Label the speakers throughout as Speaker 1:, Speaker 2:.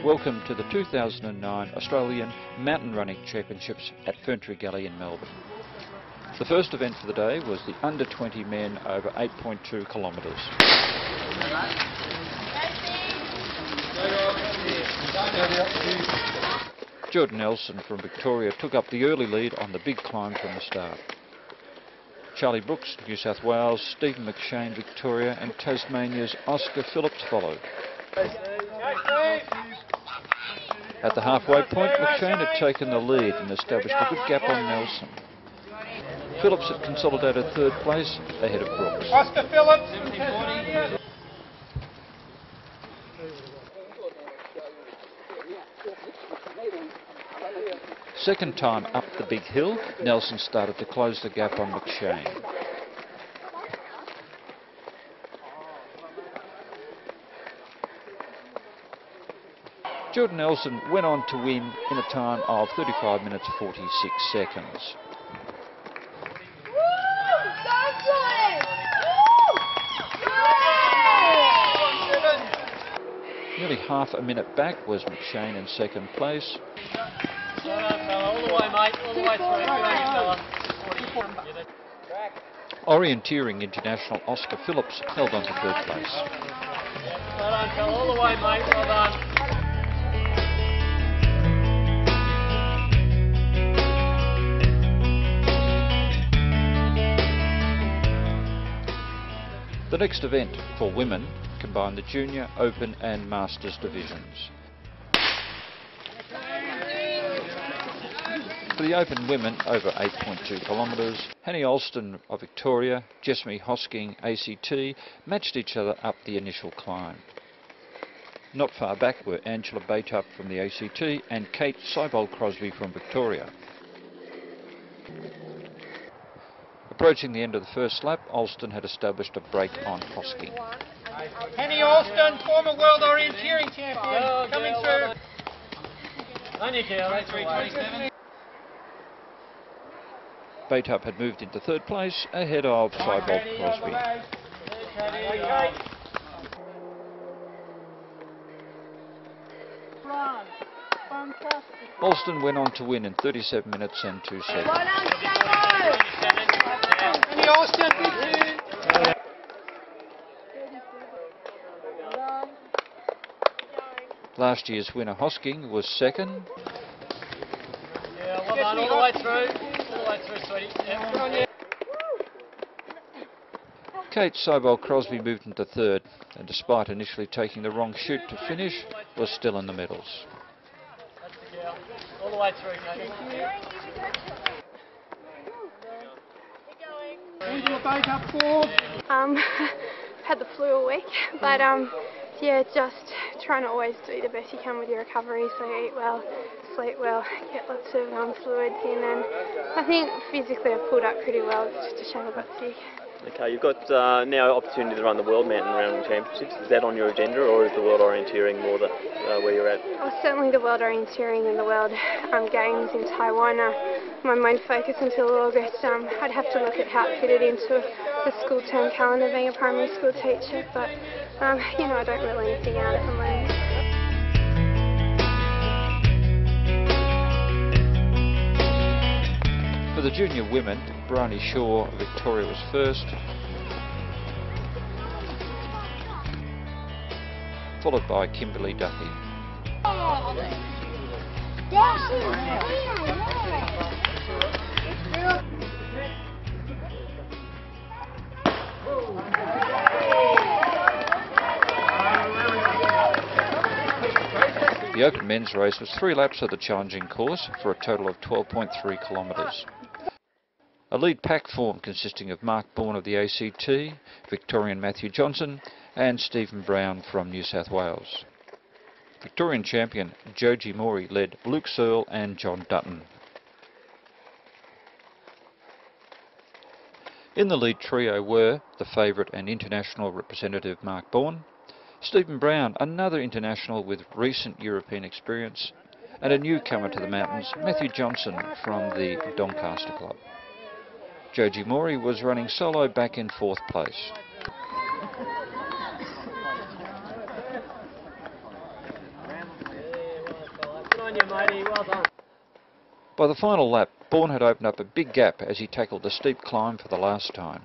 Speaker 1: Welcome to the 2009 Australian Mountain Running Championships at Ferntree Gully in Melbourne. The first event for the day was the under 20 men over 8.2 kilometres. Jordan Alston from Victoria took up the early lead on the big climb from the start. Charlie Brooks, New South Wales, Stephen McShane, Victoria, and Tasmania's Oscar Phillips followed. At the halfway point, McShane had taken the lead and established a good gap on Nelson. Phillips had consolidated third place ahead of Brooks.
Speaker 2: Oscar Phillips.
Speaker 1: Second time up the big hill, Nelson started to close the gap on McShane. Jordan Nelson went on to win in a time of 35 minutes 46 seconds. Nearly half a minute back was McShane in second place.
Speaker 2: All the way, mate. All the way through.
Speaker 1: Orienteering international Oscar Phillips held on to third place.
Speaker 2: Well done, fella. All the way, mate. Well done.
Speaker 1: The next event for women combined the Junior, Open and Masters divisions. For the Open women over 8.2 kilometres, Hanny Alston of Victoria, Jessamy Hosking ACT matched each other up the initial climb. Not far back were Angela Baytup from the ACT and Kate Seibold-Crosby from Victoria. Approaching the end of the first lap, Alston had established a break on Hosking.
Speaker 2: Hanny Alston, former world orienteering champion, coming through. On your tail, that's 327.
Speaker 1: Baytup had moved into third place ahead of Seibold-Crosby. Alston went on to win in 37 minutes and 2 seconds.
Speaker 2: Hanny Alston, big two.
Speaker 1: Last year's winner Hosking was second.
Speaker 2: Yeah, well done, all the way through. All the way through, sweetie. Yeah, good on you.
Speaker 1: Kate Seibold-Crosby moved into third, and despite initially taking the wrong chute to finish, was still in the medals.
Speaker 2: That's the girl. All the way through, Kate.
Speaker 3: Had the flu all week, but yeah, just trying to always do the best you can with your recovery, so eat well, sleep well, get lots of fluids in, and I think physically I've pulled up pretty well. It's just a shame I got sick.
Speaker 4: Okay, you've got now opportunity to run the World Mountain Running Championships. Is that on your agenda, or is the World Orienteering more where you're at?
Speaker 3: Well, certainly the World Orienteering and the World Games in Taiwan are my main focus until August. I'd have to look at how it fitted into the school term calendar, being a primary school teacher, but you know, I don't rule anything out at the moment.
Speaker 1: For the junior women, Bryony Shaw of Victoria was first, followed by Kimberly Duffy. The Open men's race was 3 laps of the challenging course for a total of 12.3 kilometres. A lead pack form consisting of Mark Bourne of the ACT, Victorian Matthew Johnson and Stephen Brown from New South Wales. Victorian champion Joji Mori led Luke Searle and John Dutton. In the lead trio were the favourite and international representative Mark Bourne, Stephen Brown, another international with recent European experience, and a newcomer to the mountains, Matthew Johnson from the Doncaster Club. Joji Mori was running solo back in 4th place.
Speaker 2: on you, matey. Well done.
Speaker 1: By the final lap, Bourne had opened up a big gap as he tackled the steep climb for the last time.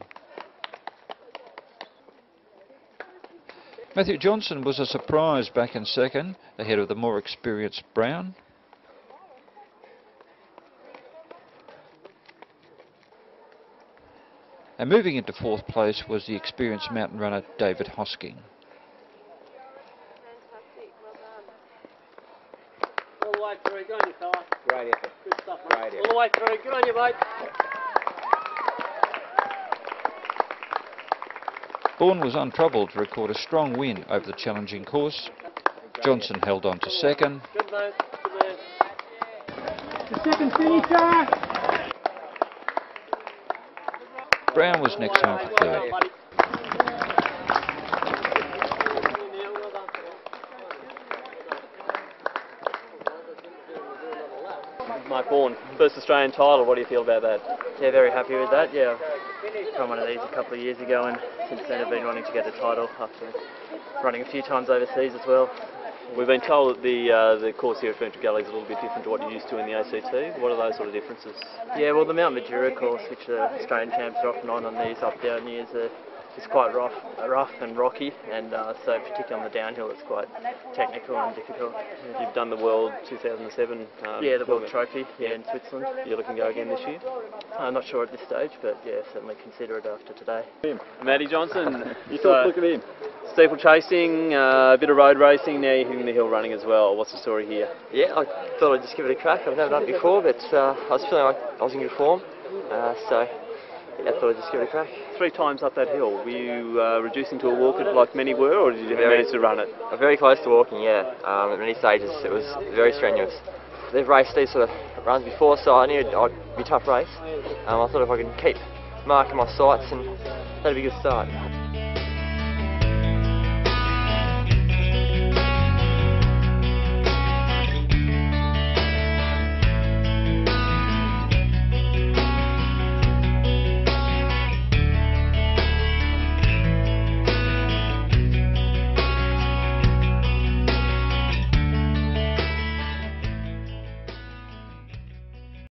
Speaker 1: Matthew Johnson was a surprise back in second, ahead of the more experienced Brown. And moving into fourth place was the experienced mountain runner David Hosking.
Speaker 2: All the way through. Good on you, fella.
Speaker 5: Great effort.
Speaker 2: Good stuff, mate.
Speaker 5: Great effort.
Speaker 2: All the way through. Good on you, mate.
Speaker 1: Bourne was untroubled to record a strong win over the challenging course. Johnson held on to second.
Speaker 2: Good man. Good man.
Speaker 6: The second finisher.
Speaker 1: Brown was next home for third.
Speaker 4: Mike Bourne, first Australian title, what do you feel about that?
Speaker 7: Yeah, very happy with that. Yeah, I've won one of these a couple of years ago, and since then I've been wanting to get the title after running a few times overseas as well.
Speaker 4: We've been told that the course here at Ferntree Gully is a little bit different to what you're used to in the ACT. What are those sort of differences?
Speaker 7: Yeah, well, the Mount Majura course, which the Australian champs are often on these up-down years, is quite rough and rocky, and so particularly on the downhill it's quite technical and difficult.
Speaker 4: You've done the World 2007
Speaker 7: yeah, the World
Speaker 4: tournament.
Speaker 7: Trophy in Switzerland.
Speaker 4: You're looking to go again this year?
Speaker 7: I'm not sure at this stage, but yeah, certainly consider it after today.
Speaker 4: Matty Johnson,
Speaker 5: You thought, look at him.
Speaker 4: steeplechasing, a bit of road racing, now you're hitting the hill running as well. What's the story here?
Speaker 8: Yeah, I thought I'd just give it a crack. I've never done it before, but I was feeling like I was in good form, so yeah, I thought I'd just give it a crack.
Speaker 4: 3 times up that hill, were you reducing to a walk like many were, or did you manage to run it?
Speaker 8: Very close to walking, yeah. At many stages it was very strenuous. They've raced these sort of runs before, so I knew it'd be a tough race. I thought if I could keep marking my sights, and that'd be a good start.